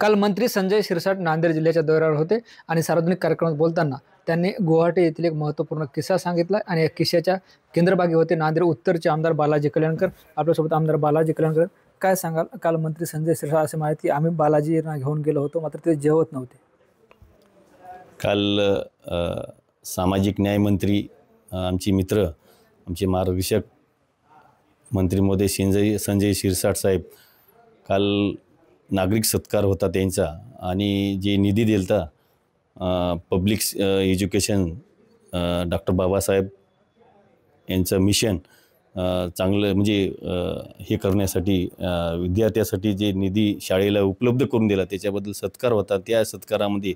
काल मंत्री संजय शिरसाट नांदेड जिल्ह्याच्या दौऱ्यावर होते आणि सार्वजनिक कार्यक्रमात बोलताना त्यांनी गुवाहाटी येथील एक महत्त्वपूर्ण किस्सा सांगितला आणि या किस्स्याच्या केंद्रभागी होते नांदेड उत्तरचे आमदार बालाजी कल्याणकर. आपल्यासोबत आमदार बालाजी कल्याणकर, काय सांगाल? काल मंत्री संजय शिरसाट असे माहिती आम्ही बालाजींना घेऊन गेलो होतो, मात्र ते जेवत नव्हते. काल सामाजिक न्याय मंत्री, आमचे मित्र, आमचे मार्गदर्शक मंत्री महोदय संजय शिरसाट साहेब, काल नागरिक सत्कार होता त्यांचा आणि जे निधी दिलता पब्लिक एज्युकेशन डॉक्टर बाबासाहेब यांचं मिशन चांगलं म्हणजे हे करण्यासाठी विद्यार्थ्यासाठी जे निधी शाळेला उपलब्ध करून दिला त्याच्याबद्दल सत्कार होता. त्या सत्कारामध्ये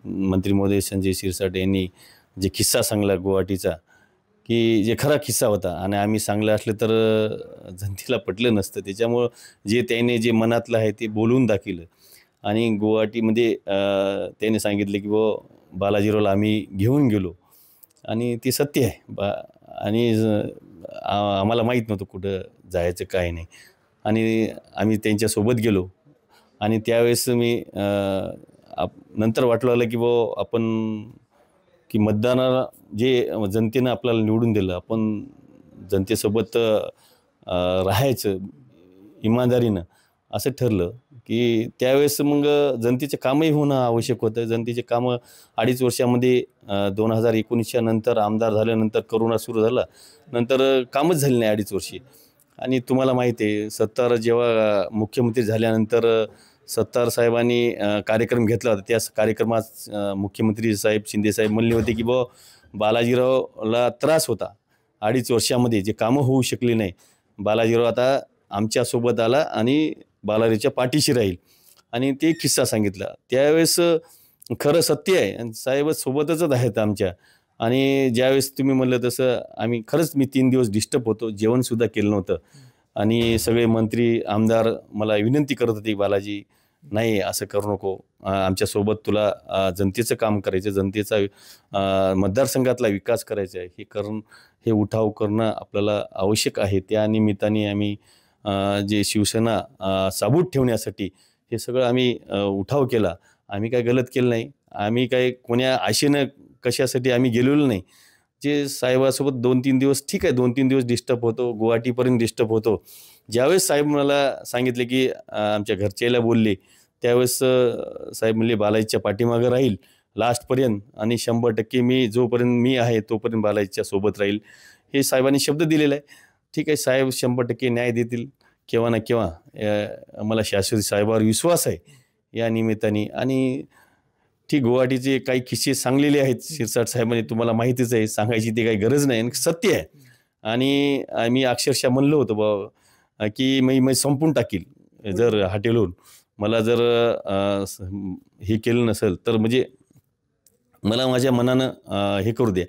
मंत्री महोदय संजय शिरसाट यांनी जे किस्सा सांगला गुवाहाटीचा, की जे खरा किस्सा होता आणि आम्ही सांगलं असलं तर जनतेला पटलं नसतं. त्याच्यामुळं जे त्याने जे मनातलं आहे ते बोलून दाखवलं आणि गुवाहाटीमध्ये त्याने सांगितलं की बालाजीरावला आम्ही घेऊन गेलो आणि ते सत्य आहे. आणि आम्हाला माहीत नव्हतं कुठं जायचं काय नाही आणि आम्ही त्यांच्यासोबत गेलो आणि त्यावेळेस मी नंतर वाटलं आलं की आपण की मतदानाला जे जनतेनं आपल्याला निवडून दिलं, आपण जनतेसोबत राहायचं इमानदारीनं असं ठरलं की त्यावेळेस मग जनतेचे कामही होणं आवश्यक होतं. जनतेचे कामं 2.5 वर्षामध्ये 2019च्या नंतर आमदार झाल्यानंतर करोना सुरू झाला, नंतर कामच झाले नाही 2.5 वर्षी. आणि तुम्हाला माहिती आहे सत्तार जेव्हा मुख्यमंत्री झाल्यानंतर सत्तार साहेबांनी कार्यक्रम घेतला होता. त्या कार्यक्रमात मुख्यमंत्री साहेब शिंदेसाहेब म्हणले होते की बालाजीरावला त्रास होता 2.5 वर्षामध्ये, जे कामं होऊ शकली नाही. बालाजीराव आता आमच्यासोबत आला आणि बालाजीच्या पाठीशी राहील आणि ते किस्सा सांगितला. त्यावेळेस खरं सत्य आहे आणि साहेब सोबतच आहेत आमच्या. आणि ज्यावेळेस तुम्ही म्हणलं तसं मी 3 दिवस डिस्टर्ब होतो, जेवणसुद्धा केलं नव्हतं आणि सगळे मंत्री आमदार मला विनंती करत होते, बालाजी नाही असं करू नको, आमच्यासोबत तुला जनतेचं काम करायचं, जनतेचा मतदारसंघातला विकास करायचा आहे, हे उठाव करणं आपल्याला आवश्यक आहे. त्या निमित्ताने आम्ही जे शिवसेना साबूत ठेवण्यासाठी हे सगळं आम्ही उठाव केला. आम्ही काय गलत केलं नाही, आम्ही काय कोण्या आशेनं कशासाठी आम्ही गेलेलो नाही. जे साहेबासोबत 2-3 दिवस ठीक आहे, 2-3 दिवस डिस्टर्ब होतो, गुवाहाटीपर्यंत डिस्टर्ब होतो. ज्यावेळेस साहेब मला सांगितले की आमच्या घरच्याला बोलले, त्यावेळेस साहेब म्हणले बालाजीच्या पाठीमागं राहील लास्टपर्यंत आणि 100% मी जोपर्यंत मी आहे तोपर्यंत बालाजीच्या सोबत राहील, हे साहेबांनी शब्द दिलेला आहे. ठीक आहे, साहेब 100% न्याय देतील केव्हा ना केव्हा. मला शास्त्री साहेबावर विश्वास आहे या निमित्ताने. आणि ठीक, गुवाहाटीचे काही किस्से सांगलेले आहेत शिरसाट साहेबांनी, तुम्हाला माहितीच आहे, सांगायची ते काही गरज नाही आणि सत्य आहे. आणि मी अक्षरशः म्हणलं होतं की मी संपून टाकील जर हॉटेलहून मला जर हे केलं नसेल तर, म्हणजे मला माझ्या मनानं हे करू द्या.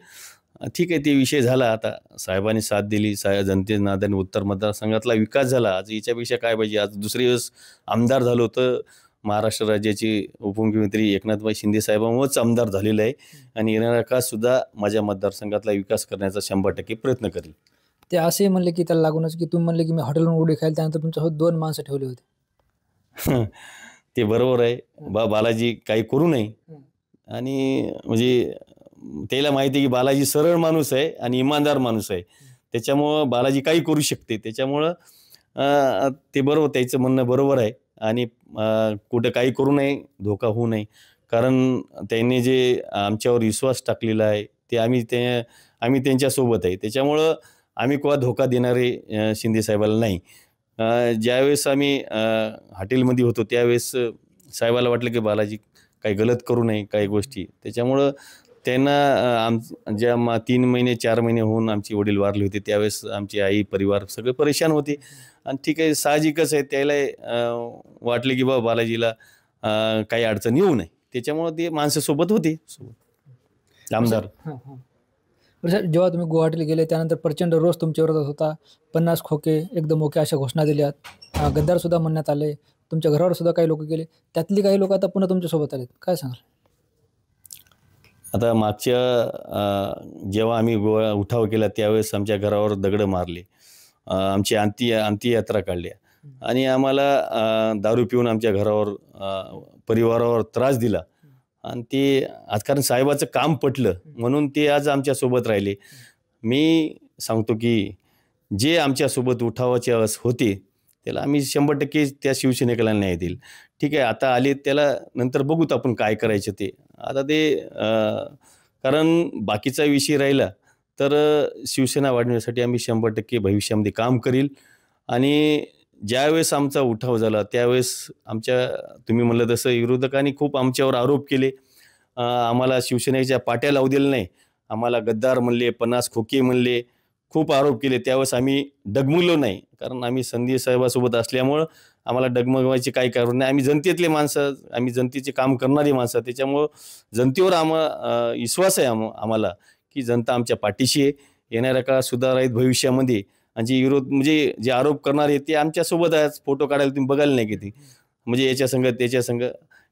ठीक आहे, ते विषय झाला. आता साहेबांनी साथ दिली, जनते नादाने उत्तर मतदारसंघातला विकास झाला. आज याच्यापेक्षा काय पाहिजे? आज दुसरे दिवस आमदार झालो तर महाराष्ट्र राज्याचे उपमुख्यमंत्री एकनाथभाई शिंदे साहेबांमुळेच आमदार झालेलं आहे आणि येणारा काळ सुद्धा माझ्या मतदारसंघातला विकास करण्याचा 100% प्रयत्न करेल. ते असेही म्हणले की त्याला लागूनच की तुम्ही म्हणले की मी हॉटेलवरून उडी खाईल, त्यानंतर तुमच्यासोबत 2 माणसं ठेवले होते. ते बरोबर आहे. बालाजी काही करू नये आणि म्हणजे त्याला माहिती आहे की बालाजी सरळ माणूस आहे आणि इमानदार माणूस आहे, त्याच्यामुळं बालाजी काही करू शकते. त्याच्यामुळं ते बरोबर, त्याचं म्हणणं बरोबर आहे आणि कुठं काही करू नये, धोका होऊ नये. कारण त्यांनी जे आमच्यावर विश्वास टाकलेला आहे ते आम्ही त्यांच्यासोबत आहे. त्याच्यामुळं आम्ही केव्हा धोका देणारे शिंदे साहेबाला नाही. ज्यावेळेस आम्ही हॉटेलमध्ये होतो त्यावेळेस साहेबाला वाटलं की बालाजी काही गलत करू नये काही गोष्टी. त्याच्यामुळं त्यांना ज्या 3 महिने 4 महिने होऊन आमचे वडील वारले होते त्यावेळेस आमची आई परिवार सगळे परेशान होते आणि ठीक आहे, साहजिकच आहे, त्याला वाटले की बालाजीला काही अडचण येऊ नये, त्याच्यामुळं ते माणसासोबत होते आमदार. जेव्हा तुम्ही गुवाहाटीला गेले त्यानंतर प्रचंड रोष तुमच्या विरोधात होता. 50 खोके एकदम ओके अशा घोषणा दिल्यात. गद्दार सुद्धा म्हणण्यात आले. तुमच्या घरावर सुद्धा काही लोक गेले. त्यातली काही लोक आता पुन्हा तुमच्यासोबत आलेत. काय सांगाल? आता मागच्या जेव्हा आम्ही उठाव केला त्यावेळेस आमच्या घरावर दगड मारले, आमची अंत्ययात्रा काढल्या. आणि आम्हाला दारू पिऊन आमच्या घरावर परिवारावर त्रास दिला. आणि ते आज कारण साहेबाचं काम पटलं म्हणून ते आज आमच्यासोबत राहिले. मी सांगतो की जे आमच्यासोबत उठावाचे होते त्याला आम्ही 100% त्या शिवसैनिकाला न्याय देईल. ठीक आहे, आता आले त्याला नंतर बघूत आपण काय करायचं ते. आता ते कारण बाकीचा विषय राहिला तर शिवसेना वाढवण्यासाठी आम्ही 100% भविष्यामध्ये काम करील. आणि ज्यावेळेस आमचा उठाव झाला त्यावेळेस तुम्ही म्हणलं तसं विरोधकांनी खूप आमच्यावर आरोप केले. आम्हाला शिवसेनेच्या पाट्या लावू दिल्या नाही, आम्हाला गद्दार म्हणले, 50 खोके म्हणले, खूप आरोप केले. त्यावेळेस आम्ही डगमगलो नाही, कारण आम्ही संजय साहेबासोबत असल्यामुळं आम्हाला डगमगवायचे काही कारण नाही. आम्ही जनतेतले माणसं, आम्ही जनतेचे काम करणारी माणसं, त्याच्यामुळं जनतेवर विश्वास आहे आम्हाला की जनता आमच्या पाठीशी आहे. येणाऱ्या काळात सुधारायत भविष्यामध्ये. आणि जे विरोध म्हणजे जे आरोप करणारे ते आमच्यासोबत आहेत. फोटो काढायला तुम्ही बघायला नाही किती म्हणजे याच्या संघ त्याच्या संघ.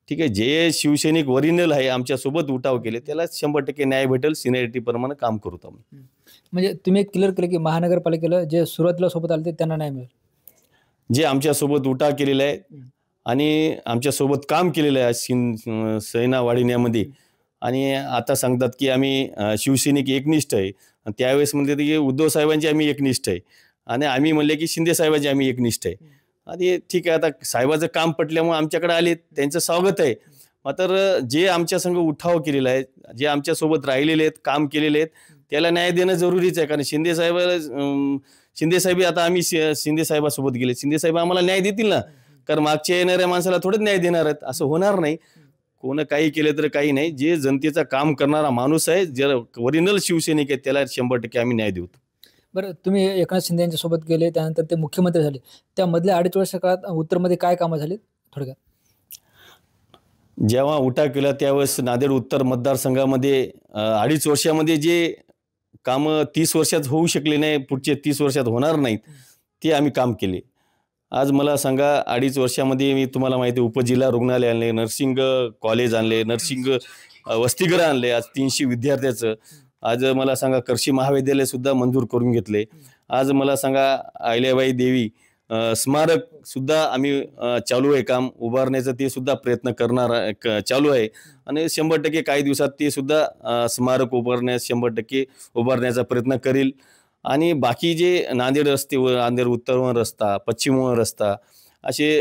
ठीक आहे, जे शिवसैनिक ओरिजिनल आहे आमच्यासोबत उठाव केले त्याला 100% न्याय भेटेल. सिनियरिटी प्रमाणे काम करू आम्ही. म्हणजे तुम्ही क्लिअर केलं की महानगरपालिकेला जे सुरुवातीला सोबत आले त्यांना न्याय मिळेल. जे आमच्यासोबत उठाव केलेला आहे आणि आमच्यासोबत काम केलेलं आहे सेना वाढविण्यामध्ये, आणि आता सांगतात की आम्ही शिवसैनिक एकनिष्ठ आहे. त्यावेळेस म्हणले की उद्धव साहेबांचे आम्ही एकनिष्ठ आहे, आणि आम्ही म्हणले की शिंदे साहेबांचे आम्ही एकनिष्ठ आहे. आणि ठीक आहे, आता साहेबाचं काम पटल्यामुळे आमच्याकडे आले, त्यांचं स्वागत आहे. मात्र जे आमच्या संघ उठाव केलेला आहे, जे आमच्यासोबत राहिलेले आहेत, काम केलेले आहेत, त्याला न्याय देणं जरुरीच आहे. कारण शिंदे साहेब आता आम्ही शिंदे साहेबासोबत गेले, शिंदे साहेब आम्हाला न्याय देतील ना. कारण मागच्या येणाऱ्या माणसाला थोडंच न्याय देणार आहेत, असं होणार नाही. कोण काही केलं तर काही नाही. जे जनतेचं काम करणारा माणूस आहे, जे ओरिजिनल शिवसैनिक आहे, त्याला 100% आम्ही न्याय देऊ. बरं, तुम्ही एकनाथ शिंदे यांच्यासोबत गेले, त्यानंतर ते मुख्यमंत्री झाले. त्यामधल्या 2.5 वर्ष काळात उत्तरमध्ये काय कामं झाली थोडक्यात? जेव्हा उठाव केला त्यावेळेस नांदेड उत्तर मतदारसंघामध्ये 2.5 वर्षामध्ये जे कामं 30 वर्षात होऊ शकले नाही, पुढचे 30 वर्षात होणार नाहीत, ते आम्ही काम केले. आज मला सांगा, 2.5 वर्षामध्ये मी तुम्हाला माहिती आहे उपजिल्हा रुग्णालय आणले, नर्सिंग कॉलेज आणले, नर्सिंग वसतिगृह आणले, आज 300 विद्यार्थ्याचं. आज मला सांगा कृषी महाविद्यालय सुद्धा मंजूर करून घेतले. आज मला सांगा अहिल्याबाई देवी स्मारक सुद्धा आम्ही चालू आहे काम उभारण्याचं, ते सुद्धा प्रयत्न करणार चालू आहे. आणि 100% काही दिवसात ते सुद्धा स्मारक उभारण्यास 100% उभारण्याचा प्रयत्न करील. आणि बाकी जे नांदेड रस्ते, नांदेड उत्तरवरून रस्ता, पश्चिमवरून रस्ता, असे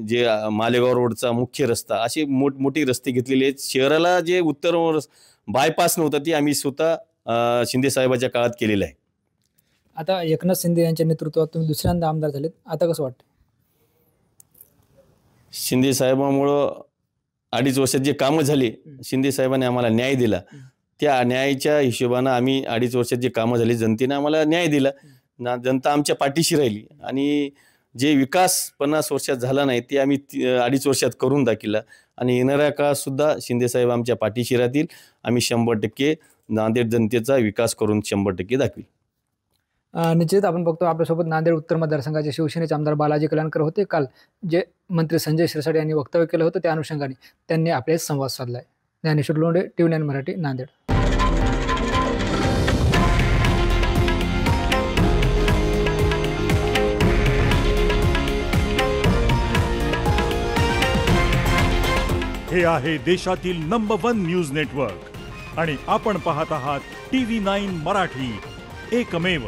जे मालेगाव रोडचा मुख्य रस्ता, असे मोठमोठी रस्ते घेतलेले आहेत. शहराला जे उत्तरवरून बायपास नव्हतं ते आम्ही स्वतः शिंदे साहेबाच्या काळात केलेलं आहे. आता एकनाथ शिंदे यांच्या नेतृत्वात तुम्ही दुसऱ्यांदा आमदार झालेत, आता कसं वाटतं? शिंदे साहेबांमुळं 2.5 वर्षात जे कामं झाली, शिंदे साहेबांनी आम्हाला न्याय दिला. त्या न्यायाच्या हिशोबानं आम्ही 2.5 वर्षात जे कामं झाली, जनतेने आम्हाला न्याय दिला. जनता आमच्या पाठीशी राहिली. आणि जे विकास 50 वर्षात झाला नाही ते आम्ही 2.5 वर्षात करून दाखवला. आणि येणाऱ्या काळात सुद्धा शिंदे साहेब आमच्या पाठीशी राहतील. आम्ही 100% नांदेड जनतेचा विकास करून 100% दाखवी. निश्चित आपण बघतो आपल्यासोबत नांदेड उत्तर मतदारसंघाचे शिवसेनेचे आमदार बालाजी कल्याणकर होते. काल जे मंत्री संजय शिरसाट यांनी वक्तव्य केलं होतं त्या अनुषंगाने त्यांनी आपल्याशी संवाद साधलाय. ज्ञानेश्वर लोंढे, TV9 मराठी, नांदेड. हे आहे देशातील नंबर 1 न्यूज नेटवर्क आणि आपण पाहत आहात TV9 मराठी, एकमेव.